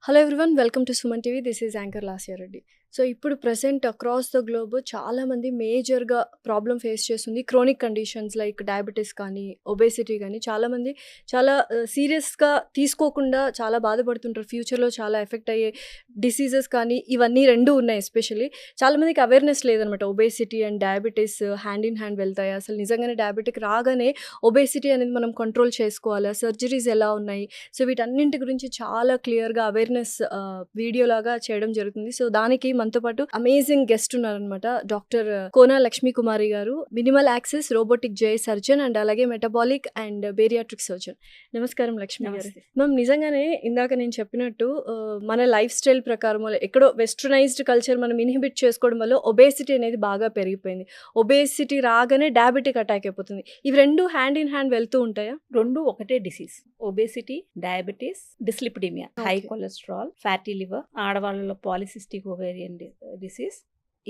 Hello everyone, welcome to Suman TV. This is anchor Lasya Reddy. So ఇప్పుడు present across the globe చాలామంది మేజర్గా problem face చేస్తుంది chronic conditions like diabetes కానీ obesity కానీ. చాలామంది చాలా సీరియస్గా తీసుకోకుండా చాలా బాధపడుతుంటారు. ఫ్యూచర్లో చాలా ఎఫెక్ట్ అయ్యే డిసీజెస్ కానీ ఇవన్నీ రెండు ఉన్నాయి. ఎస్పెషల్లీ చాలామందికి అవేర్నెస్ లేదనమాట. Obesity and diabetes hand in hand వెళ్తాయి. అసలు నిజంగానే డయాబెటిక్ రాగానే ఒబేసిటీ అనేది మనం కంట్రోల్ చేసుకోవాలా, సర్జరీస్ ఎలా ఉన్నాయి, సో వీటన్నింటి గురించి చాలా క్లియర్గా అవేర్నెస్ వీడియో లాగా చేయడం జరుగుతుంది. సో దానికి మనతో పాటు అమేజింగ్ గెస్ట్ ఉన్నారనమాట. డాక్టర్ కోనా లక్ష్మీ కుమారి గారు, minimal access robotic J surgeon and అలాగే మెటబాలిక్ అండ్ బేరియాట్రిక్ సర్జన్. నమస్కారం లక్ష్మి గారు. మ్యామ్, నిజంగానే ఇందాక నేను చెప్పినట్టు మన లైఫ్ స్టైల్ ప్రకారం ఎక్కడో వెస్టర్నైజ్డ్ కల్చర్ మనం ఇన్హిబిట్ చేసుకోవడం వల్ల ఒబేసిటీ అనేది బాగా పెరిగిపోయింది. ఒబేసిటీ రాగానే డయాబెటిక్ అటాక్ అయిపోతుంది. ఇవి రెండు హ్యాండ్ ఇన్ హ్యాండ్ వెళ్తూ ఉంటాయా? రెండు ఒకటే disease. Obesity, diabetes, dyslipidemia, high cholesterol, fatty liver, ఆడవాళ్ళలో పాలిసిస్టిక్ ఓవేరియన్ డిసీజ్,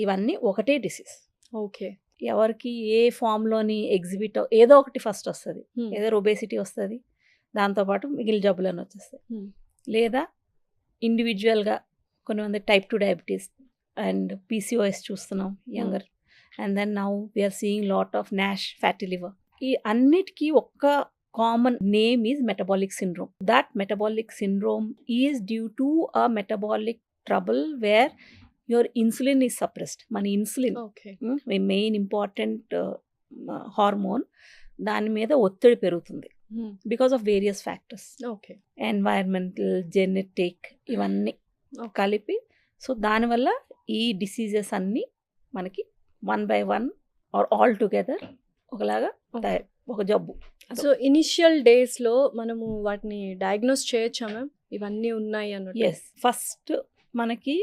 ఇవన్నీ ఒకటే డిసీజ్. ఓకే. ఎవరికి ఏ ఫామ్లోని ఎగ్జిబిట్ ఏదో ఒకటి ఫస్ట్ వస్తుంది. ఏదో ఒబేసిటీ వస్తుంది, దాంతోపాటు మిగిలిన జబ్బులను వచ్చేస్తాయి. లేదా ఇండివిజువల్గా కొంతమంది టైప్ 2 డయాబెటీస్ అండ్ పీసీఓఎస్ చూస్తున్నాం younger. And then now we're seeing lot of NASH, fatty liver. ఈ అన్నిటికీ ఒక్క common name is metabolic syndrome. That metabolic syndrome is due to a metabolic trouble where your insulin is suppressed. మన insulin main important hormone, దాని మీద ఒత్తిడి పెరుగుతుంది because of various factors, environmental, genetic, ఇవన్నీ కలిపి. సో దానివల్ల ఈ డిసీజెస్ అన్నీ మనకి 1 by 1 ఆర్ ఆల్ టుగెదర్ ఒకలాగా ఒక జబ్బు. సో ఇనిషియల్ డేస్లో మనము వాటిని డయాగ్నోస్ చేయొచ్చా మ్యామ్, ఇవన్నీ ఉన్నాయి అన్నట్టు? ఎస్. ఫస్ట్ మనకి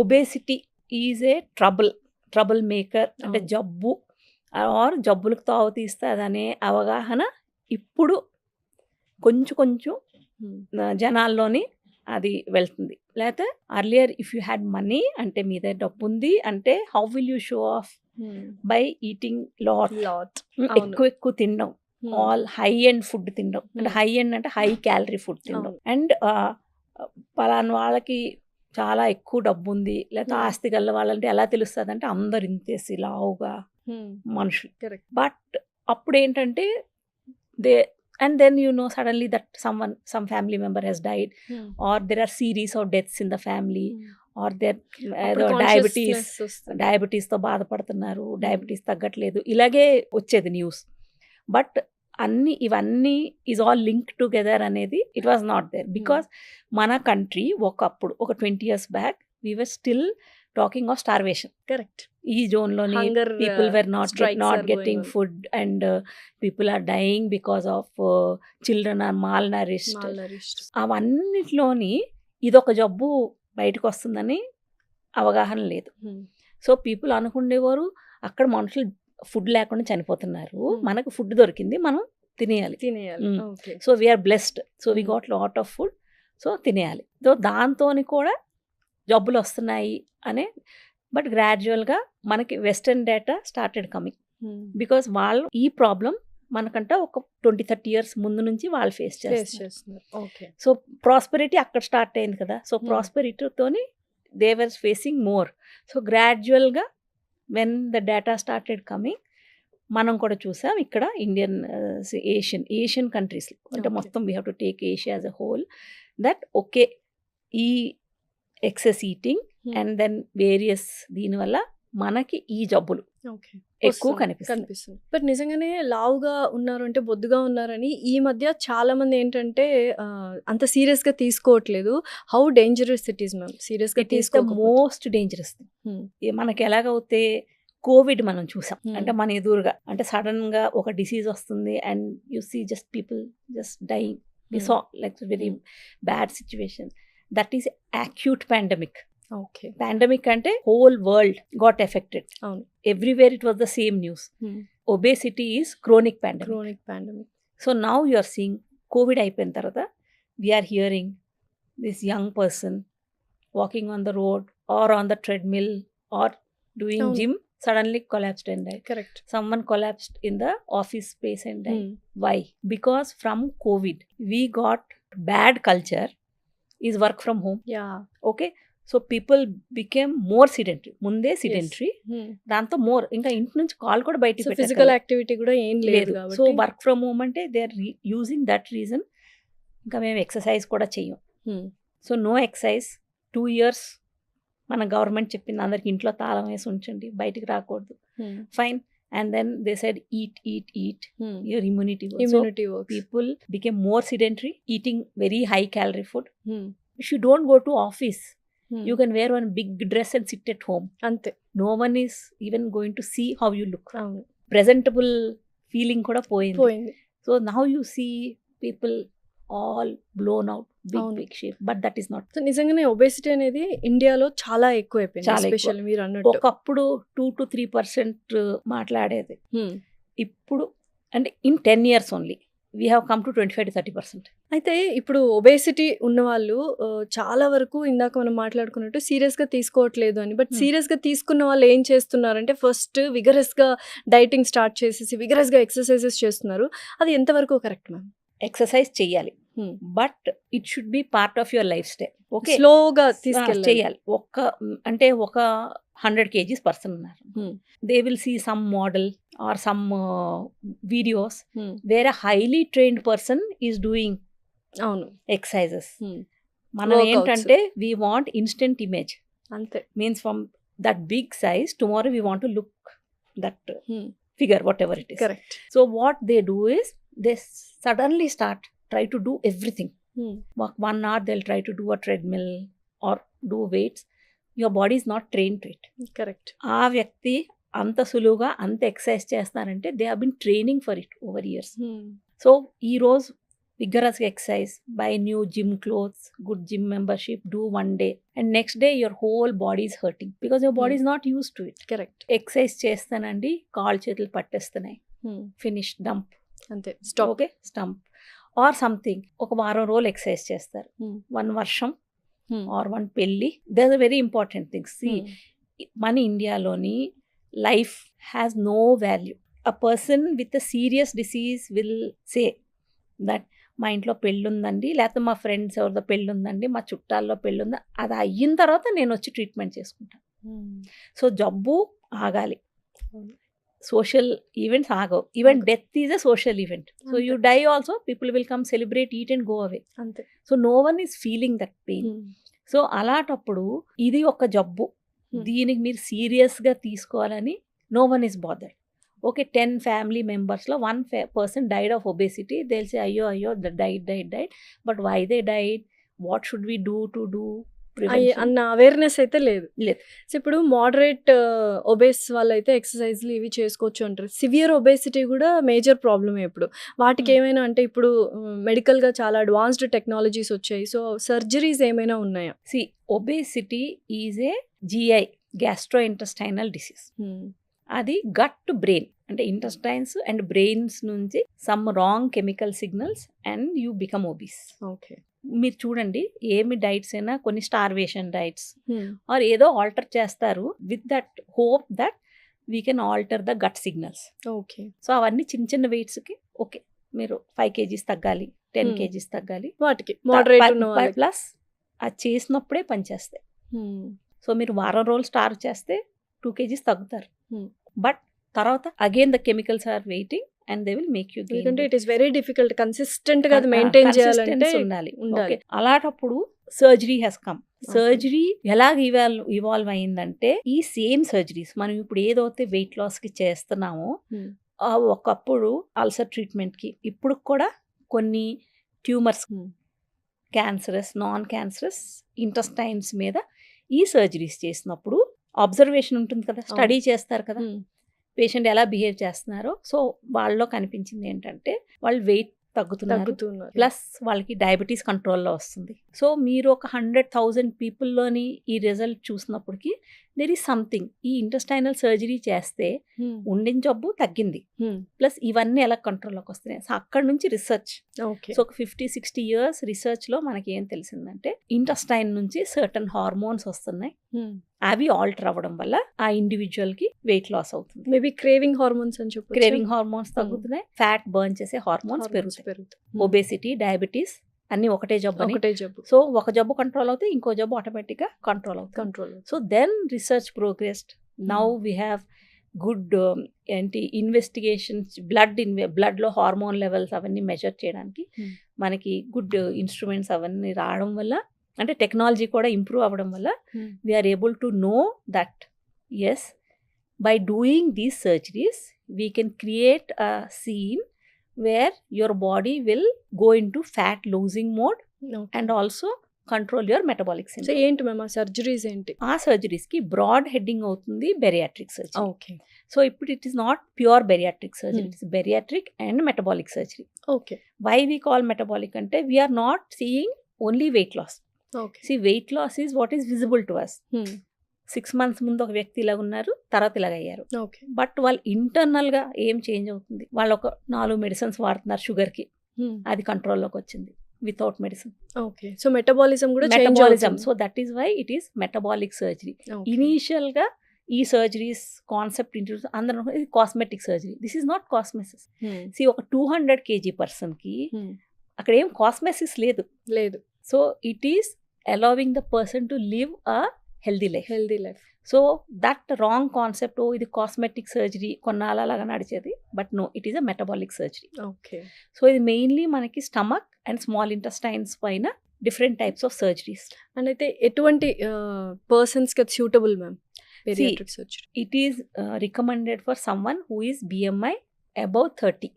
obesity is A trouble maker, అంటే జబ్బు ఆర్ జబ్బులకు తావు తీస్తుందనే అవగాహన ఇప్పుడు కొంచెం జనాల్లోని అది వెళ్తుంది. లేకపోతే earlier if you had money, అంటే మీ దగ్గర డబ్బు ఉంది అంటే how will you show off? By eating lot, ఎక్కువ తినడం, ఆల్ హై ఎండ్ ఫుడ్ తినడం. అంటే హై ఎండ్ అంటే హై క్యాలరీ ఫుడ్ తినడం. అండ్ పలానా వాళ్ళకి చాలా ఎక్కువ డబ్బు ఉంది, లేకపోతే ఆస్తి గల్ల వాళ్ళంటే ఎలా తెలుస్తుంది అంటే అందరు ఇంతేసి లావుగా మనుషులు. బట్ అప్పుడు ఏంటంటే and then suddenly that some family member has died, or there are series of deaths in the family, or there diabetes తో బాధపడుతున్నారు, డయాబెటీస్ తగ్గట్లేదు, ఇలాగే వచ్చేది న్యూస్. బట్ ఇవన్నీ ఈజ్ ఆల్ లింక్ టుగెదర్ అనేది it was not there. Because మన country ఒకప్పుడు ఒక 20 years back we were still talking of starvation. Correct. ఈ జోన్లోని people were not getting food and people are dying because of children are malnourished. అవన్నిటిలోని ఇదొక జబ్బు బయటకు వస్తుందని అవగాహన లేదు. సో పీపుల్ అనుకునేవారు అక్కడ మనుషులు ఫుడ్ లేకుండా చనిపోతున్నారు, మనకు ఫుడ్ దొరికింది, మనం తినేయాలి. So we are blessed, so we got lot of food, so తినేయాలి. సో దాంతో కూడా జబ్బులు వస్తున్నాయి అనే. బట్ గ్రాడ్యువల్గా మనకి western data started coming, because వాళ్ళు ఈ ప్రాబ్లం మనకంటే ఒక 20-30 years ముందు నుంచి వాళ్ళు ఫేస్ చేస్తున్నారు. సో ప్రాస్పెరిటీ అక్కడ స్టార్ట్ అయింది కదా. సో ప్రాస్పెరిటీతోని they were facing more. So గ్రాడ్యువల్గా when the data started coming, మనం కూడా చూసాం ఇక్కడ ఇండియన్ ఏషియన్ కంట్రీస్, అంటే మొత్తం we have to take Asia as a whole, that okay ఈ excess eating and then various దీనివల్ల మనకి ఈ జబ్బులు ఎక్కువ కనిపిస్తుంది. బట్ నిజంగానే లావుగా ఉన్నారు అంటే బొద్దుగా ఉన్నారని ఈ మధ్య చాలా మంది ఏంటంటే అంత సీరియస్ గా తీసుకోవట్లేదు. How dangerous it is ma'am? Serious గా తీసుకో మోస్ట్ డేంజరస్. మనకి ఎలాగైతే కోవిడ్ మనం చూసాం, అంటే మన ఎదురుగా, అంటే సడన్ గా ఒక డిసీజ్ వస్తుంది and you see just people just dying. We saw like very bad situation. That is acute pandemic. Pandemic అంటే whole world got affected. Everywhere it was the same news. Obesity is chronic pandemic. So now you are seeing COVID అయిపోయిన తర్వాత we are hearing this young person walking on the road or on the treadmill or doing gym suddenly collapsed and died. Correct. Someone collapsed in the office space and died. Why? Because from COVID we got bad culture is work from home. Yeah. Okay, so people became more sedentary. ముందే sedentary, దాంతో more ఇంకా ఇంటి నుంచి call కూడా బయటికి physical activity కూడా ఏం లేదు. సో వర్క్ ఫ్రమ్ హోమ్ అంటే they are using that reason. ఇంకా మేము ఎక్సర్సైజ్ కూడా చెయ్యం. So no exercise 2 years. మన గవర్నమెంట్ చెప్పింది అందరికి ఇంట్లో తాళం వేసి ఉంచండి, బయటికి రాకూడదు. Fine. And then they said eat. Your immunity works. People became more sedentary, eating very high calorie food. If you don't go to office, you can wear one big dress and sit at home. Ante. No one is even going to see how you look. Presentable feeling kuda poyindi. So now you see people all blown out, big shape, but that is not. So నిజంగానే obesity అనేది ఇండియాలో చాలా ఎక్కువ అయిపోయింది. Especially మీరు అన్నట్టు ఒకప్పుడు 2-3% మాట్లాడేది. ఇప్పుడు అంటే in 10 years only we have come to 25-30%. అయితే ఇప్పుడు ఒబేసిటీ ఉన్న వాళ్ళు చాలా వరకు ఇందాక మనం మాట్లాడుకున్నట్టు సీరియస్గా తీసుకోవట్లేదు అని. బట్ సీరియస్గా తీసుకున్న వాళ్ళు ఏం చేస్తున్నారంటే ఫస్ట్ విగరస్గా డైటింగ్ స్టార్ట్ చేసేసి విగరస్గా ఎక్సర్సైజెస్ చేస్తున్నారు. అది ఎంతవరకు కరెక్ట్ మ్యామ్? ఎక్సర్సైజ్ చెయ్యాలి, but it should be part of your life style. Okay, స్లోగా తీసుకెళ్ళాలి. ఒక 100 kgs పర్సన్ ఉన్నారు, they will see some model or some videos where a highly trained person is doing exercises. మనం ఏంటంటే we want instant image. అంతే. Means from that big size tomorrow we want to look that figure, whatever it is. Correct. So what they do is they suddenly try to do everything. Walk 1 hour, they'll try to do a treadmill or do weights. Your body is not trained to it. Correct. ఆ వ్యక్తి అంత సులువుగా అంత exercise చేస్తారంటే they have been training for it over years. So ఈ రోజు vigorous exercise, buy new gym clothes, good gym membership, do 1 day, and next day your whole body is hurting because your body is not used to it. Correct. Exercise చేస్తానండి, కాళ్ళు చేతులు పట్టేస్తున్నాయి, finish, dump, అంతే, stop. Okay, stump or something. ఒక వారం రోజులు exercise చేస్తారు, 1 వర్షం or 1 పెళ్ళి. That is a very important thing. మన ఇండియాలోని life has no value. A person with a serious disease will say that మా ఇంట్లో పెళ్ళి ఉందండి, లేకపోతే మా ఫ్రెండ్స్ ఎవరిదో పెళ్ళి ఉందండి, మా చుట్టాల్లో పెళ్ళి ఉందా, అది అయిన తర్వాత నేను వచ్చి ట్రీట్మెంట్ చేసుకుంటాను. సో జబ్బు ఆగాలి, సోషల్ ఈవెంట్స్ ఆగవు. Even death is a social event. So you die also, people will come celebrate, eat and go away. అంతే. So no one is feeling that pain. So అలాంటప్పుడు ఇది ఒక జబ్బు, దీనికి మీరు సీరియస్గా తీసుకోవాలని no one is bothered. Okay, 10 family members-లో 1 person died of obesity. They'll say, అయ్యో died. But why they died? What should we do to do prevention? అన్న అవేర్నెస్ అయితే లేదు. సో ఇప్పుడు మోడరేట్ ఒబేస్ వాళ్ళైతే ఎక్సర్సైజ్లు ఇవి చేసుకోవచ్చు అంటారు. సివియర్ ఒబేసిటీ కూడా మేజర్ ప్రాబ్లమే. ఇప్పుడు వాటికి ఏమైనా అంటే ఇప్పుడు మెడికల్గా చాలా అడ్వాన్స్డ్ టెక్నాలజీస్ వచ్చాయి. సో సర్జరీస్ ఏమైనా ఉన్నాయా? Obesity is a GI, gastrointestinal disease. అది గట్ టు బ్రెయిన్, అంటే ఇంటెస్టైన్స్ అండ్ బ్రెయిన్స్ నుంచి some wrong chemical signals and you become obese. Okay, మీరు చూడండి, ఏమి డైట్స్ అయినా కొన్ని స్టార్వేషన్ డైట్స్ ఆర్ ఏదో ఆల్టర్ చేస్తారు with that hope that we can alter the gut signals. Okay. So అవన్నీ చిన్న వెయిట్స్కి ఓకే, మీరు 5 kgs తగ్గాలి, 10 kgs తగ్గాలి, వాటికి మోడరేట్ ప్లస్ అది చేసినప్పుడే పనిచేస్తాయి. సో మీరు వారం రోజులు స్టార్ట్ చేస్తే 2 kgs తగ్గుతారు. బట్ తర్వాత again the chemicals are waiting and they will make you gain. ఎందుకంటే it is very difficult, consistent గా మెయింటైన్ చేయాలంటే ఉండాలి. అలాంటప్పుడు సర్జరీ హ్యాస్ కమ్. సర్జరీ ఎలా ఇవాల్వ్ అయిందంటే, ఈ సేమ్ సర్జరీస్ మనం ఇప్పుడు ఏదైతే వెయిట్ లాస్ కి చేస్తున్నామో ఒకప్పుడు అల్సర్ ట్రీట్మెంట్ కి, ఇప్పుడు కూడా కొన్ని tumours, cancerous, non cancerous intestines మీద ఈ సర్జరీస్ చేసినప్పుడు అబ్జర్వేషన్ ఉంటుంది కదా, స్టడీ చేస్తారు కదా పేషెంట్ ఎలా బిహేవ్ చేస్తున్నారో. సో వాళ్ళలో కనిపించింది ఏంటంటే వాళ్ళు వెయిట్ తగ్గుతున్నారు, ప్లస్ వాళ్ళకి డయాబెటీస్ కంట్రోల్లో వస్తుంది. సో మీరు ఒక 100,000 పీపుల్లోని ఈ రిజల్ట్ చూసినప్పటికి దెర్ ఈస్ సంథింగ్. ఈ ఇంటెస్టైనల్ సర్జరీ చేస్తే ఉండిన జబ్బు తగ్గింది, ప్లస్ ఇవన్నీ ఎలా కంట్రోల్లోకి వస్తున్నాయి. సో అక్కడ నుంచి రీసెర్చ్, సో ఒక 50-60 years రీసెర్చ్లో మనకి ఏం తెలిసిందంటే, ఇంటెస్టైన్ నుంచి సర్టన్ హార్మోన్స్ వస్తున్నాయి, అవి ఆల్టర్ అవ్వడం వల్ల ఆ ఇండివిజువల్ కి వెయిట్ లాస్ అవుతుంది. మేబీ క్రేవింగ్ హార్మోన్స్ అని చెప్పి, క్రేవింగ్ హార్మోన్స్ తగ్గుతున్నాయి, ఫ్యాట్ బర్న్ చేసే హార్మోన్స్ పెరుగుతాయి. ఒబేసిటీ, డయాబెటీస్ అన్ని ఒకటే జబ్బు ఒకటే జబ్బు. సో ఒక జబ్బు కంట్రోల్ అవుతే ఇంకో జబ్బు ఆటోమేటిక్గా కంట్రోల్ అవుతుంది. So then research progressed. Now we have good ఏంటి ఇన్వెస్టిగేషన్స్, బ్లడ్లో హార్మోన్ లెవెల్స్ అవన్నీ మెజర్ చేయడానికి మనకి గుడ్ ఇన్స్ట్రుమెంట్స్ అవన్నీ రావడం వల్ల, అంటే టెక్నాలజీ కూడా ఇంప్రూవ్ అవ్వడం వల్ల we're able to know that yes by doing these surgeries we can create a scene where your body will go into fat losing mode and also control your metabolic syndrome. So ఏంటి ma'am ఆ surgeries ఏంటి? ఆ సర్జరీస్కి broad heading అవుతుంది bariatric surgery. Okay. So ఇప్పుడు it is not pure bariatric surgery, it is bariatric and metabolic surgery. Okay. Why we call metabolic అంటే we are not seeing only weight loss. Okay. See, weight loss is what is visible to us. 6 months ముందు ఒక వ్యక్తి ఇలా ఉన్నారు, తర్వాత ఇలాగ అయ్యారు. Okay. But వాళ్ళు ఇంటర్నల్గా ఏం చేంజ్ అవుతుంది, వాళ్ళు ఒక 4 మెడిసిన్స్ వాడుతున్నారు షుగర్కి, అది కంట్రోల్లోకి వచ్చింది without medicine. Okay. So metabolism కూడా చేంజ్ మెటబాలిజం. అవుతుంది. So that is why it is metabolic surgery. ఇనీషియల్గా ఈ సర్జరీస్ కాన్సెప్ట్ ఇంట్రడ్యూస్ అందరూ ఇది cosmetic surgery. This is not cosmesis. ఒక 200 kg పర్సన్కి అక్కడ ఏం కాస్మెసిస్ లేదు. So it is allowing the person to live a healthy life. So that wrong concept, oh ఇది కాస్మెటిక్ సర్జరీ కొన్నాళ్ళలాగా నడిచేది, but no, it is a metabolic surgery. Okay. So ఇది mainly మనకి స్టమక్ అండ్ స్మాల్ ఇంటెస్టైన్స్ పైన different types of surgeries. And అయితే ఎటువంటి పర్సన్స్కి అది suitable ma'am bariatric surgery? It is recommended for someone who is BMI above 30.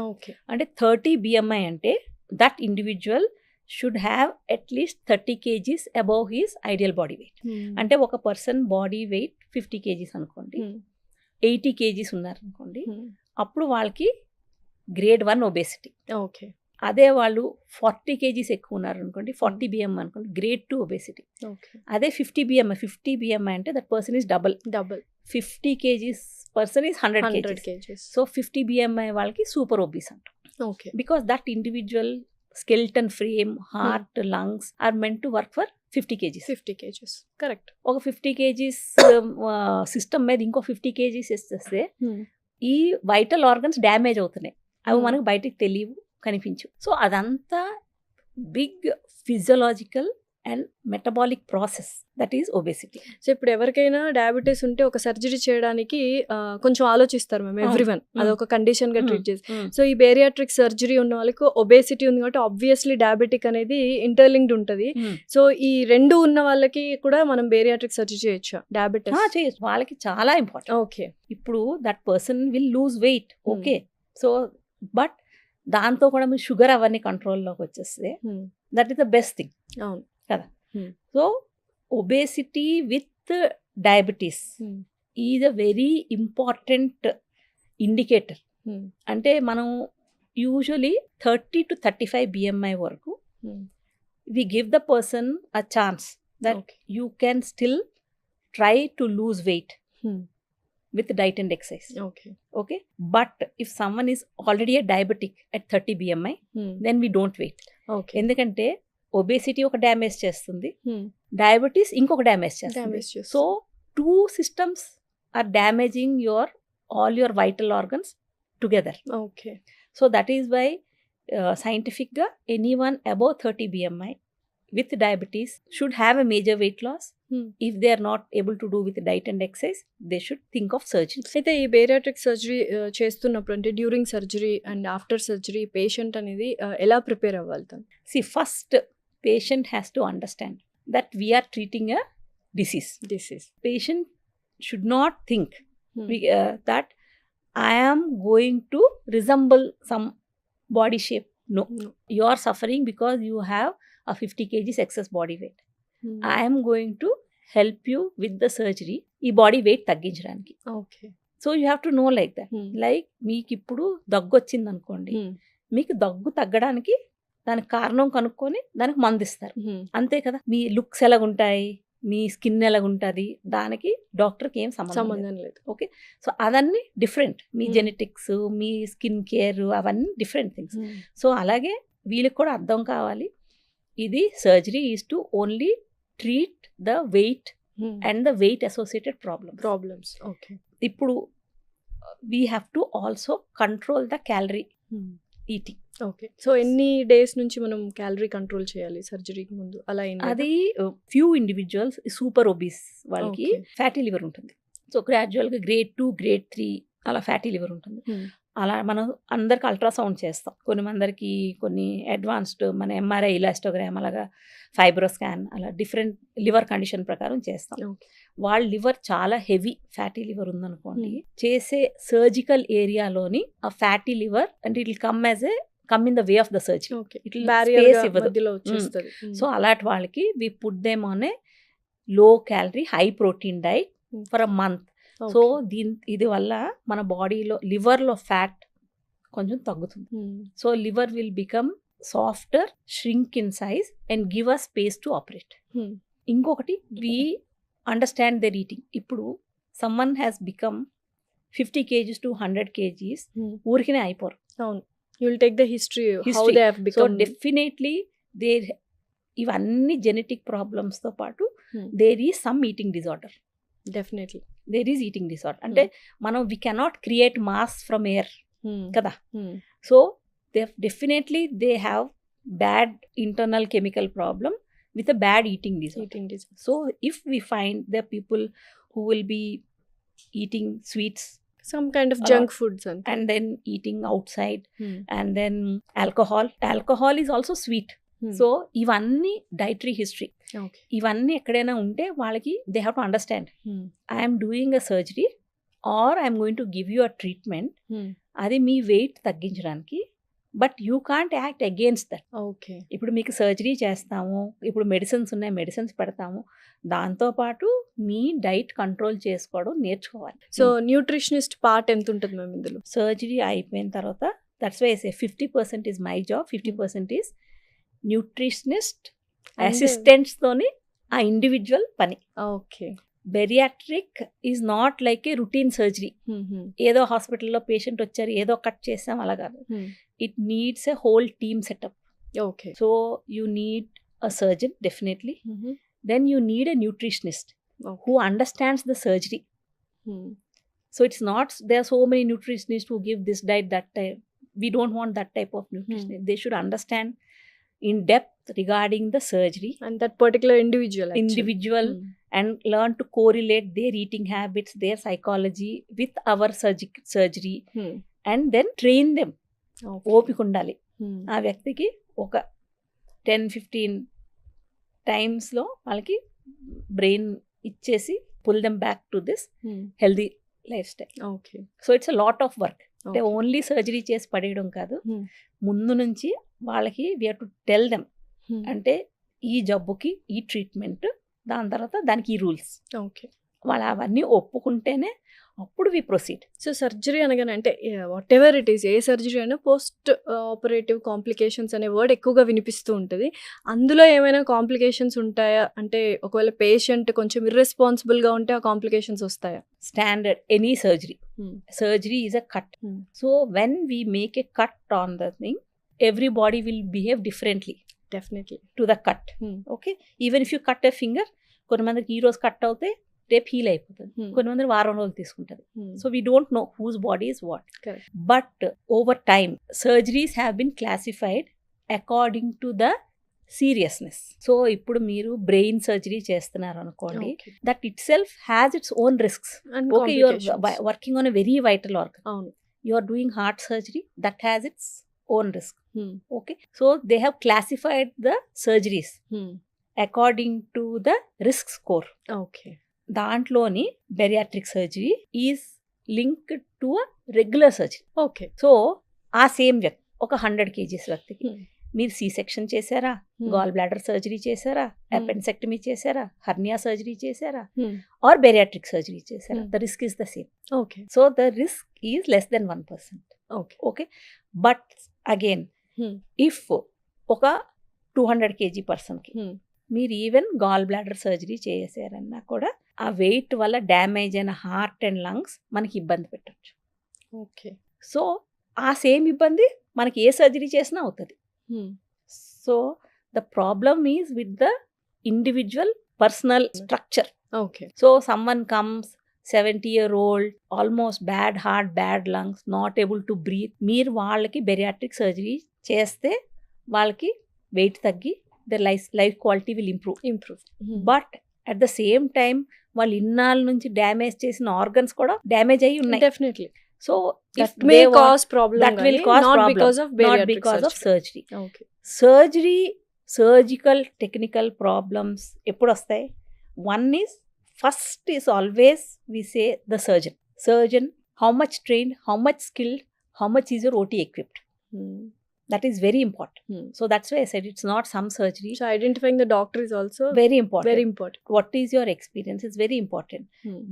Okay. అంటే 30 BMI అంటే that individual should have at least 30 kgs above his ideal body weight. అంటే ఒక person body weight 50 kgs అనుకోండి, 80 kgs ఉన్నారనుకోండి, అప్పుడు వాళ్ళకి grade 1 obesity. Okay. అదే వాళ్ళు 40 kgs ఎక్కువ ఉన్నారనుకోండి, 40 BMI అనుకోండి, గ్రేడ్ 2 ఒబేసిటీ. అదే 50 BMI అంటే that person is double. 50 kgs person is 100 kgs. So 50 BMI వాళ్ళకి సూపర్ ఒబీస్ అంటాం. Okay. Because that individual skeleton frame, heart, lungs are meant to work for 50 kgs. Correct. ఒక 50 kgs system మీద ఇంకో 50 kgs ఇస్తే ఈ vital organs damage అవుతున్నాయి, అవి మనకు బయటికి తెలియవు, కనిపించు. సో అదంతా big physiological and metabolic process, that is obesity. So ఇప్పుడు ఎవరికైనా డయాబెటీస్ ఉంటే ఒక సర్జరీ చేయడానికి కొంచెం ఆలోచిస్తారు మేము, ఎవ్రీవన్ అదొక కండిషన్ గా ట్రీట్ చేసి. సో ఈ బేరియాట్రిక్ సర్జరీ ఉన్న వాళ్ళకి ఒబేసిటీ ఉంది కాబట్టి ఆబ్వియస్లీ డయాబెటిక్ అనేది ఇంటర్లింక్డ్ ఉంటుంది. సో ఈ రెండు ఉన్న వాళ్ళకి కూడా మనం బేరియాట్రిక్ సర్జరీ చేయొచ్చు డయాబెటీస్? చేయొచ్చు, వాళ్ళకి చాలా ఇంపార్టెంట్. ఓకే. ఇప్పుడు that person will lose weight, okay. So but దాంతో కూడా మీరు షుగర్ అవన్నీ కంట్రోల్లోకి వచ్చేస్తే that is the best thing. అవును కదా. So obesity with diabetes is a very important indicator. అంటే మనం యూజువలీ 30 to 35 BMI వరకు we give the person a chance that you can still try to lose weight with diet and exercise. Okay. But if someone is already a diabetic at 30 BMI, then we don't wait. ఎందుకంటే obesity ఒక damage చేస్తుంది, diabetes ఇంకొక damage చేస్తుంది. So 2 systems are damaging all your vital organs together. Okay. So that is why scientifically anyone above 30 BMI with diabetes should have a major weight loss. If they are not able to do with diet and exercise, they should think of surgery. అయితే ఈ bariatric surgery చేస్తున్నప్పుడు అంటే during surgery and after surgery patient అనేది ఎలా prepare అవ్వాలి? See, first patient has to understand that we are treating a disease. Patient should not think that I am going to resemble some body shape. No. You are suffering because you have a 50 kgs excess body weight. I am going to help you with the surgery ఈ body weight తగ్గించడానికి. Okay. So you have to know like that. Like మీకు ఇప్పుడు దగ్గు వచ్చింది అనుకోండి, మీకు దగ్గు తగ్గడానికి దానికి కారణం కనుక్కొని దానికి మందు ఇస్తారు, అంతే కదా. మీ లుక్స్ ఎలాగుంటాయి, మీ స్కిన్ ఎలాగుంటుంది, దానికి డాక్టర్కి ఏం సంబంధం లేదు. ఓకే. సో అవన్నీ డిఫరెంట్, మీ జెనెటిక్స్, మీ స్కిన్ కేర్ అవన్నీ డిఫరెంట్ థింగ్స్. సో అలాగే వీళ్ళకి కూడా అర్థం కావాలి, ఇది surgery is to only treat the weight and the weight associated problems. Okay. ఇప్పుడు we have to also control the calorie eating. Okay. So ఎన్ని డేస్ నుంచి మనం క్యాలరీ కంట్రోల్ చేయాలి సర్జరీకి ముందు? అలా ఏం లేదా? అది ఫ్యూ ఇండివిజువల్స్ సూపర్ ఒబీస్ వాళ్ళకి ఓకే. ఫ్యాటీ లివర్ ఉంటుంది. సో గ్రాడ్యువల్గా గ్రేడ్ 2 గ్రేడ్ 3 అలా ఫ్యాటీ లివర్ ఉంటుంది. అలా మనం అందరికి అల్ట్రాసౌండ్ చేస్తాం. కొన్ని అడ్వాన్స్డ్ మన ఎంఆర్ఐ ఇలాస్టోగ్రామ్ అలాగా ఫైబ్రో స్కాన్ అలా డిఫరెంట్ లివర్ కండిషన్ ప్రకారం చేస్తాం. ఓకే. వాళ్ళ లివర్ చాలా హెవీ ఫ్యాటీ లివర్ ఉందనుకోండి, చేసే సర్జికల్ ఏరియాలోని ఆ ఫ్యాటీ లివర్ అంటే it will come in the way of the surgery. Okay. ఇట్లా బ్యారియర్ space ఇవ్వదు. మధ్యలో వచ్చేస్తది. సో అలాంటి వాళ్ళకి we put them on a low calorie high protein diet for a month. So ఇది వల్ల మన బాడీలో లివర్లో ఫ్యాట్ కొంచెం తగ్గుతుంది. So liver will become softer, shrink in size and give us space to operate. ఇంకొకటి వి అండర్స్టాండ్ దర్ ఈటింగ్. ఇప్పుడు someone has become 50 kgs to 100 kgs ఊరికినే అయిపోరు. అవును. You will take the history how History. They have so become. Definitely ఇవన్నీ genetic ప్రాబ్లమ్స్తో పాటు there is some eating disorder. Definitely. There is eating disorder. అంటే మనం we cannot create mass from air కదా. So definitely they have bad internal chemical problem with a bad eating disorder. So if we find the people who will be eating sweets, some kind of junk foods and then eating outside, and then alcohol is also sweet. So ivanni dietary history, ivanni ekkadaina unte valaki they have to understand, I am doing a surgery or I am going to give you a treatment, adi mee weight తగ్గించడానికి, but you can't act against that. Okay. ఇప్పుడు మీకు surgery చేస్తాము, ఇప్పుడు medicines ఉన్నాయి, medicines పెడతాము, దాంతోపాటు మీ diet control చేసుకోవడం నేర్చుకోవాలి. సో న్యూట్రిషనిస్ట్ పార్ట్ ఎంత ఉంటుంది మ్యామ్ ఇందులో? సర్జరీ అయిపోయిన తర్వాత that's why I say 50% is my job, 50% is nutritionist అసిస్టెంట్స్తోని ఆ ఇండివిజువల్ పని. Okay. Bariatric is not like a routine surgery. ఏదో హాస్పిటల్లో పేషెంట్ వచ్చారు ఏదో కట్ చేసాం అలా కాదు. It needs a whole team setup. Okay. So you need a surgeon definitely. Then you need a nutritionist who understands the surgery. So it's not there are so many nutritionists who give this diet that type. We don't want that type of nutritionist. They should understand in depth regarding the surgery and that particular individual and learn to correlate their eating habits, their psychology with our surgery and then train them. ఓపిక ఉండాలి ఆ వ్యక్తికి. ఒక 10-15 టైమ్స్లో వాళ్ళకి brain ఇచ్చేసి pull them back to this healthy life style. Okay. So it's a lot of work. అంటే only surgery చేసి పడేయడం కాదు, ముందు నుంచి వాళ్ళకి we have to tell them అంటే ఈ జబ్బుకి ఈ ట్రీట్మెంట్, దాని తర్వాత దానికి ఈ రూల్స్. ఓకే. వాళ్ళు అవన్నీ ఒప్పుకుంటేనే అప్పుడు వి ప్రొసీడ్. సో సర్జరీ అనగానే అంటే what ever it is, A surgery అయినా పోస్ట్ ఆపరేటివ్ కాంప్లికేషన్స్ అనే వర్డ్ ఎక్కువగా వినిపిస్తూ ఉంటుంది. అందులో ఏమైనా కాంప్లికేషన్స్ ఉంటాయా? అంటే ఒకవేళ పేషెంట్ కొంచెం ఇర్రెస్పాన్సిబుల్గా ఉంటే ఆ కాంప్లికేషన్స్ వస్తాయా? Standard any surgery is a cut. So when we make a cut on the thing, everybody will behave differently definitely to the cut. Okay. Even if you cut a finger, కొంతమందికి ఈ రోజు cut అవుతే రేపు heal అయిపోతుంది, కొంతమంది వారం రోజులు తీసుకుంటుంది. So we don't know whose body is what. But over time surgeries have been classified according to the seriousness. So ఇప్పుడు మీరు బ్రెయిన్ సర్జరీ చేస్తున్నారు అనుకోండి, that itself has its own risks. Okay, you are working on a very vital organ. You are doing heart surgery, that has its own risk. Okay. So they have classified the surgeries according to the risk score. Okay. దాంట్లోని bariatric surgery is linked to a regular surgery. Okay. So ఆ same వ్యక్తి ఒక 100 kgs వ్యక్తికి మీరు C section చేశారా, gall bladder surgery చేశారా, appendicectomy చేశారా, hernia surgery చేశారా, ఆర్ బెరియాట్రిక్ సర్జరీ చేశారా, the risk is the same. Okay. So the risk is less than 1%. Okay. Okay. But again if ఒక 200 kg పర్సన్కి మీరు ఈవెన్ గాల్ బ్లాడర్ సర్జరీ చేశారన్నా కూడా ఆ wait వల్ల డ్యామేజ్ అయిన హార్ట్ అండ్ లంగ్స్ మనకి ఇబ్బంది పెట్టచ్చు. ఓకే. సో ఆ సేమ్ ఇబ్బంది మనకి ఏ సర్జరీ చేసినా అవుతుంది. So the problem is with the individual personal structure. Okay. So someone comes 70-year-old, almost bad heart, bad lungs, not able to breathe, మీరు వాళ్ళకి బెరియాట్రిక్ సర్జరీ చేస్తే వాళ్ళకి వెయిట్ తగ్గి their life quality will improve. But at the same time వాళ్ళు ఇన్నాళ్ళ నుంచి damage చేసిన organs కూడా డ్యామేజ్ అయ్యి ఉన్నాయి. Definitely. So It may cause problem, that will cause not problem, because of not bariatric because of surgery. surgery. Okay. Surgical technical problems ఎప్పుడు వస్తాయి? One is, first is always we say the surgeon how much trained, how much skilled, how much is your OT equipped. That is very important. So that's why I said it's not some surgery. So identifying the doctor is also Very important. very important. What is your experience is very important,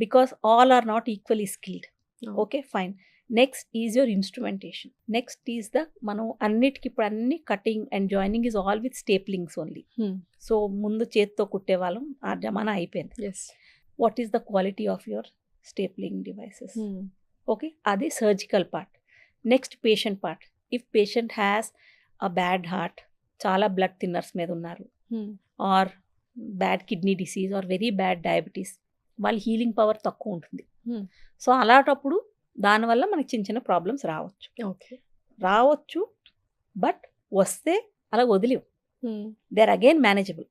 because all are not equally skilled. Okay, fine. Next is your instrumentation. Next is the మనం అన్నిటికి ఇప్పుడు అన్ని cutting and joining is all with staplings only. So ముందు చేత్తో కుట్టేవాళ్ళం, ఆ జమానా అయిపోయింది. Yes. What is the quality of your stapling devices? Okay, అది surgical part. Next patient part. If patient has a bad heart, చాలా బ్లడ్ థిన్నర్స్ మీద ఉన్నారు, or bad kidney disease, or very bad diabetes, వాళ్ళ healing power తక్కువ ఉంటుంది. So అలాంటప్పుడు దానివల్ల మనకి చిన్న చిన్న ప్రాబ్లమ్స్ రావచ్చు. బట్ వస్తే అలా వదిలేవు, they are again manageable.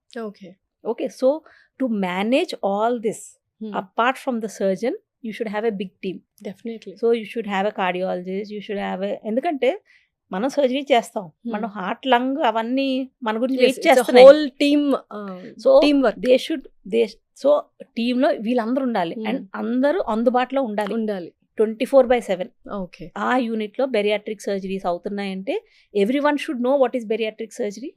Okay, so to manage all this apart from the surgeon, you should have a big team. Definitely. So you should have a cardiologist, you should have a, ఎందుకంటే మనం surgery చేస్తాం, మనం heart, lung అవన్నీ మన గురించి wait చేస్తాం. Whole team. So so టీంలో వీళ్ళందరూ ఉండాలి, అండ్ అందరూ అందుబాటులో ఉండాలి 24/7. ఓకే, ఆ యూనిట్లో బెరియాట్రిక్ సర్జరీస్ అవుతున్నాయంటే every one should know what is bariatric surgery,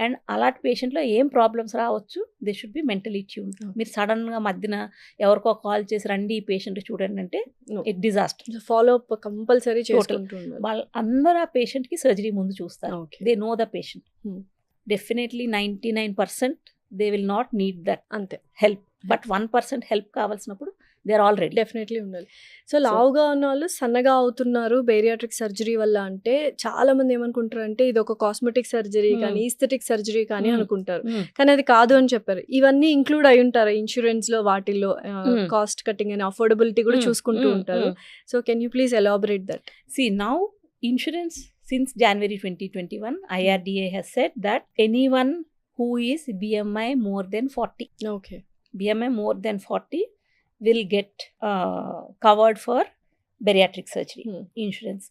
and అలాంటి పేషెంట్లో ఏం ప్రాబ్లమ్స్ రావచ్చు, they should be mentally tune. మీరు సడన్గా మధ్యన ఎవరికో కాల్ చేసి రండి ఈ పేషెంట్ చూడండి అంటే it disaster. Follow up compulsory చేసుకుంటున్నారు. వాళ్ళు అందరూ ఆ పేషెంట్కి సర్జరీ ముందు చూస్తారు. They know the patient. Definitely 99% they will not need that అంతే హెల్ప్, బట్ 1% హెల్ప్ కావాల్సినప్పుడు they are already. Definitely ఉండాలి. సో లావుగా ఉన్న వాళ్ళు సన్నగా అవుతున్నారు బేరియాట్రిక్ సర్జరీ వల్ల అంటే చాలా మంది ఏమనుకుంటారు అంటే ఇది ఒక కాస్మెటిక్ సర్జరీ కానీ ఈస్థెటిక్ సర్జరీ కానీ అనుకుంటారు, కానీ అది కాదు అని చెప్పారు. ఇవన్నీ ఇంక్లూడ్ అయి ఉంటారు ఇన్సూరెన్స్ లో, వాటిల్లో కాస్ట్ కటింగ్ అని అఫోర్డబిలిటీ కూడా చూసుకుంటూ ఉంటారు. So can you please elaborate that? See, now insurance since January 2021, IRDA has said that anyone who is BMI more than 40, okay, BMI more than 40 will get covered for bariatric surgery insurance,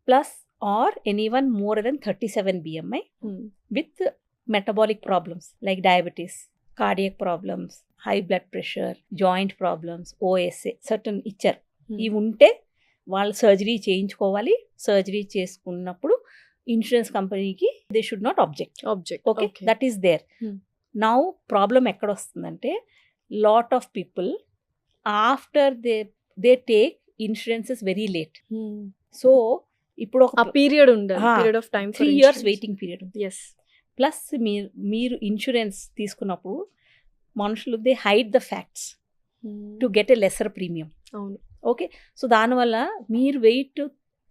plus or anyone more than 37 BMI with metabolic problems like diabetes, cardiac problems, high blood pressure, joint problems, OSA, certain ఇచ్చారు. ఇవి ఉంటే వాళ్ళు surgery చేయించుకోవాలి. Surgery చేసుకున్నప్పుడు insurance కంపెనీకి they should not object. Okay, that is there. Now problem ఎక్కడ వస్తుందంటే, lot of people after they take insurances very late. So ఇప్పుడు ఒక పీరియడ్ ఉండాలి, period of time, 3 years waiting period ఉంది. ఎస్, ప్లస్ మీరు insurance తీసుకున్నప్పుడు మనుషులు they hide the facts to get a lesser premium. అవును. ఓకే, సో దానివల్ల మీరు వెయిట్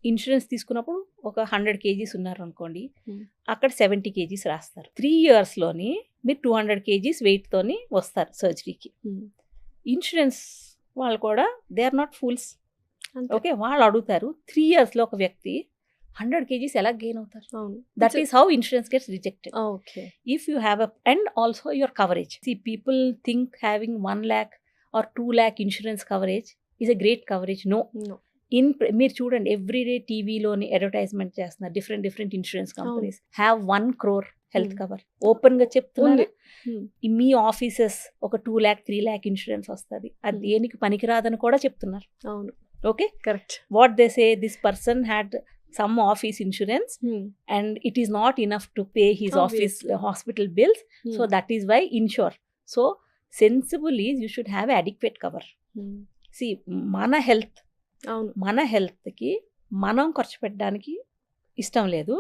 ఇన్సూరెన్స్ తీసుకున్నప్పుడు ఒక 100 kgs ఉన్నారు అనుకోండి, అక్కడ 70 kgs రాస్తారు. 3 yearsలోని మీరు 200 kgs వెయిట్తోని వస్తారు సర్జరీకి. ఇన్సూరెన్స్ వాళ్ళు కూడా they are not fools. Okay, వాళ్ళు అడుగుతారు 3 yearsలో ఒక వ్యక్తి 100 kgs ఎలా గెయిన్ అవుతారు? That is how insurance gets rejected. If you have and also your coverage. See, people think having 1 lakh or 2 lakh insurance coverage is a great coverage. No. మీరు చూడండి everyday టీవీలోని advertisement చేస్తున్నారు, different insurance companies have 1 crore health cover. Open గా చెప్తున్నారు. మీ offices ఒక 2 lakh 3 lakh insurance వస్తుంది, అది దేనికి పనికిరాదని కూడా చెప్తున్నారు. అవును. Okay, correct. What they say, this person had some office insurance and it is not enough to pay his office hospital bills, so that is why insure. So sensible is you should have adequate cover. See, మన హెల్త్కి మనం ఖర్చు పెట్టడానికి ఇష్టం లేదు.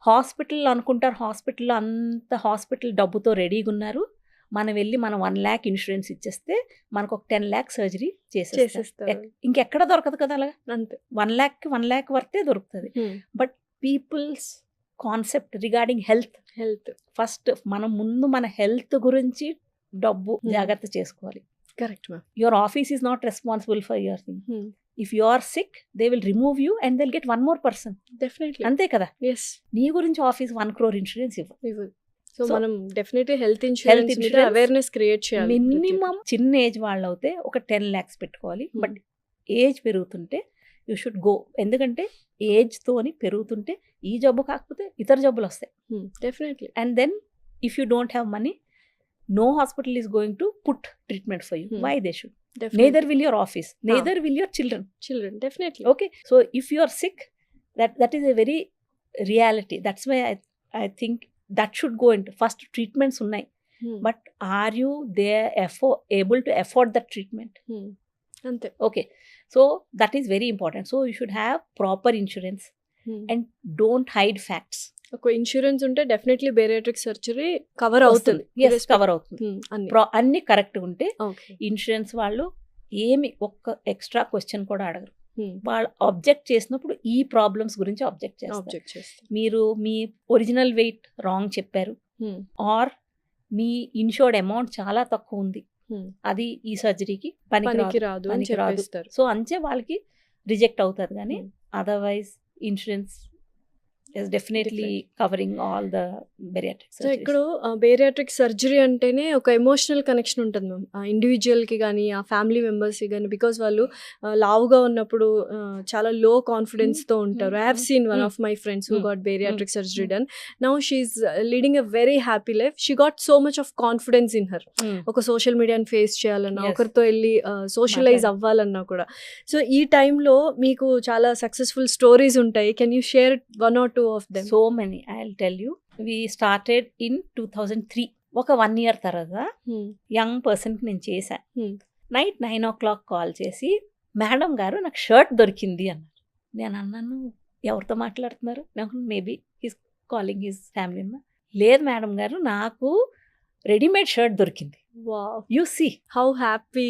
Hospital అనుకుంటారు, హాస్పిటల్లో అంత హాస్పిటల్ డబ్బుతో రెడీగా ఉన్నారు, మనం వెళ్ళి మనం 1 lakh ఇన్సూరెన్స్ ఇచ్చేస్తే మనకు ఒక 10 lakh సర్జరీ చేసేస్తారు. ఇంకెక్కడ దొరకదు కదా అలాగా. అంతే, 1 lakh వర్తే దొరుకుతుంది. But people's concept regarding health first, మనం ముందు మన హెల్త్ గురించి డబ్బు జాగ్రత్త చేసుకోవాలి. Correct ma'am. Your office is not responsible for your thing. If you are sick, they will remove you and they'll get one more person. Definitely. అంతే కదా. Yes. నీ గురించి ఆఫీస్ 1 crore ఇన్సూరెన్స్ ఇవ్వదు. సో So, మనం definitely health insurance మీద insurance awareness create చేయాలి. Minimum చిన్న age వాళ్ళు అవుతే ఒక 10 lakhs పెట్టుకోవాలి. బట్ ఏజ్ పెరుగుతుంటే యూ షుడ్ గో. ఎందుకంటే ఏజ్ తోని పెరుగుతుంటే ఈ జబ్బు కాకపోతే ఇతర జబ్బులు వస్తాయి. Definitely. And then if you don't have money, no hospital is going to put treatment for you. Why they should? Neither will your office, neither will your children. Definitely. Okay, so if you are sick, that is a very reality. That's why I think that should go into first treatments unnai. But are you there able to afford that treatment? Ante. Okay, so that is very important. So you should have proper insurance and don't hide facts. ఒక insurance ఉంటే definitely bariatric surgery cover అవుతుంది. Cover అవుతుంది. అన్ని correct ఉంటే insurance వాళ్ళు ఏమి ఒక్క extra question కూడా అడగరు. వాళ్ళు ఆబ్జెక్ట్ చేసినప్పుడు ఈ ప్రాబ్లమ్స్ గురించి ఆబ్జెక్ట్ చేస్తారు. మీరు మీ ఒరిజినల్ వెయిట్ రాంగ్ చెప్పారు, ఆర్ మీ ఇన్షూర్డ్ అమౌంట్ చాలా తక్కువ ఉంది, అది ఈ సర్జరీకి పనికి రాదు. సో అంతే వాళ్ళకి రిజెక్ట్ అవుతుంది. కానీ otherwise insurance is definitely covering all the bariatric surgeries. So ఇక్కడ బేరియాట్రిక్ సర్జరీ అంటేనే ఒక ఎమోషనల్ కనెక్షన్ ఉంటుంది మ్యామ్, ఆ ఇండివిజువల్కి కానీ ఆ ఫ్యామిలీ మెంబర్స్కి కానీ. బికాజ్ వాళ్ళు లావుగా ఉన్నప్పుడు చాలా లో కాన్ఫిడెన్స్తో ఉంటారు. I have seen one of my friends who got bariatric surgery done. Now she's leading a very happy life. She got so much of confidence in her. ఒక సోషల్ మీడియాని ఫేస్ చేయాలన్నా, ఒకరితో వెళ్ళి సోషలైజ్ అవ్వాలన్నా కూడా. So ఈ టైంలో మీకు చాలా సక్సెస్ఫుల్ స్టోరీస్ ఉంటాయి. Can you share one or two of them? So many, I'll tell you. We started in 2003. ఒక 1 year తర్వాత యంగ్ పర్సన్కి నేను చేశాను. నైట్ 9 o'clock కాల్ చేసి, మేడం గారు నాకు షర్ట్ దొరికింది అన్నారు. నేను అన్నాను, ఎవరితో మాట్లాడుతున్నారు? నాకు maybe his calling his family. లేదు మేడం గారు, నాకు రెడీమేడ్ షర్ట్ దొరికింది. You see how happy.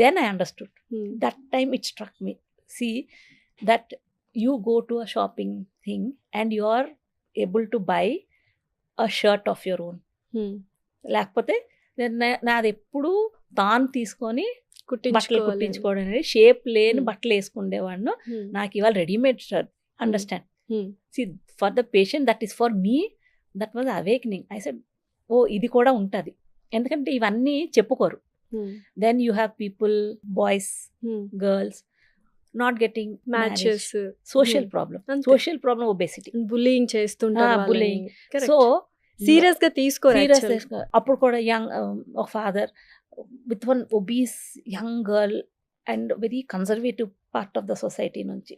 Then I understood. That time it struck me. See that you go to a shopping thing and you are able to buy a shirt of your own. లేకపోతే నాది ఎప్పుడు తాను తీసుకొని బట్టలు కుట్టించుకోవడం అనేది, shape లేని బట్టలు వేసుకుండేవాడిను. నాకు ఇవాళ readymade shirt. Understand? See for the patient, that is for me, that was awakening. I said, oh ఇది కూడా ఉంటుంది. ఎందుకంటే ఇవన్నీ చెప్పుకోరు. Then you have people, boys, girls not getting matches, social problem, obesity, bullying చేస్తుంటారు. bullying. So సీరియస్ గా తీసుకోరు. అప్పుడు కూడా young father with one obese young girl and very conservative part of the society నుంచి.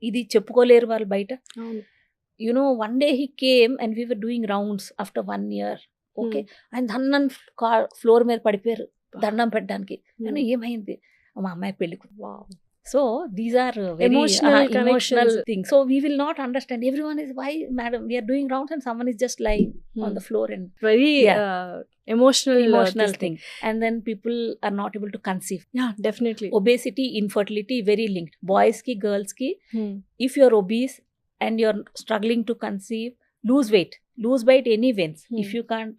ఇది చెప్పుకోలేరు వాళ్ళు బయట. You know, one day he came and we were doing rounds after 1 year. Okay, ఆయన దండం ఫ్లోర్ మీద పడిపోయారు దండం పెట్టడానికి. నేను ఏమైంది? మా అమ్మాయి పెళ్ళికి. So these are very emotional things. So we will not understand. Everyone is, why madam we are doing rounds and someone is just lying on the floor, and very emotional thing. And then people are not able to conceive. Yeah, definitely. Obesity, infertility very linked. Boys ki, girls ki. If you are obese and you are struggling to conceive, lose weight any veins. If you can't,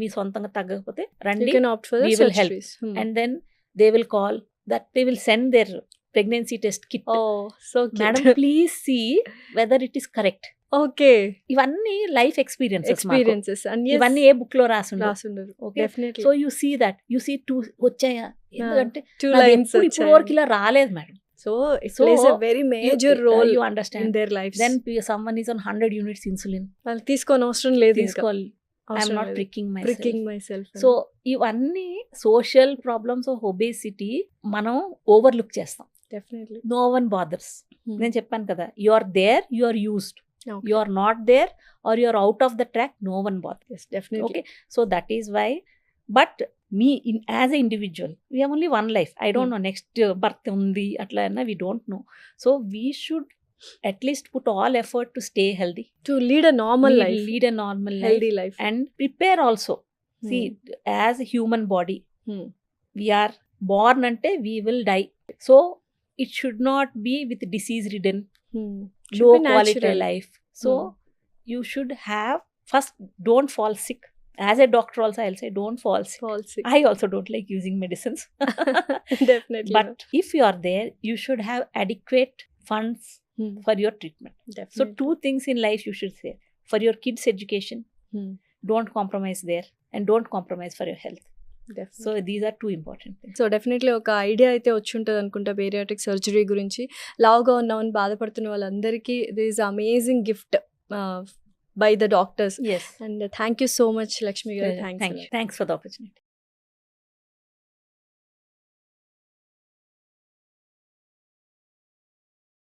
me sontanga taggapothe randi, you can opt for the surgeries. And then they will call that, they will send their pregnancy test kit. Oh, so cute. Madam, please see whether it is correct. Okay. ఇవన్నీ life experiences and yes, ఇవన్నీ ఏ book లో రాసుండరు. Okay, definitely. So you see that, you see 2 వచ్చాయా? ఎందుకంటే 2 lines ఇప్పుడు వరకు ఇలా రాలేదు మేడం. So it plays a very major role, you understand, in their lives. Then someone is on 100 units insulin. వాళ్ళు తీసుకోని అవసరం లేదు. తీసుకోవాలి. I'm not pricking myself. So ఇవన్నీ సోషల్ ప్రాబ్లమ్స్ ఆఫ్ ఒబేసిటీ మనం ఓవర్లుక్ చేస్తాం. Definitely. No one bothers. నేను చెప్పాను కదా, you are there, you are used. Okay. You are not there or you are out of the track, no one bothers. Yes, definitely. Okay, so that is why. But me, as an individual, we have only one life. I don't know next birth undi atla na, we don't know. So we should at least put all effort to stay healthy, to lead a normal life, healthy life, and prepare also. See, as a human body, we are born ante we will die. So it should not be with disease ridden, low quality life. So you should have, first, don't fall sick. As a doctor also, I'll say don't fall sick. Policy I also don't like using medicines. Definitely But if you are there, you should have adequate funds for your treatment. So 2 things in life you should say. For your kids' education, don't compromise there, and don't compromise for your health. So these are 2 important things. So definitely ఒక idea అయితే వచ్చి ఉంటుంది అనుకుంటా bariatric surgery గురించి. లావుగా ఉన్నామని బాధపడుతున్న వాళ్ళందరికీ this amazing gift by the doctors. Yes. And thank you so much Lakshmi గారు. Thank you. Thanks for the opportunity.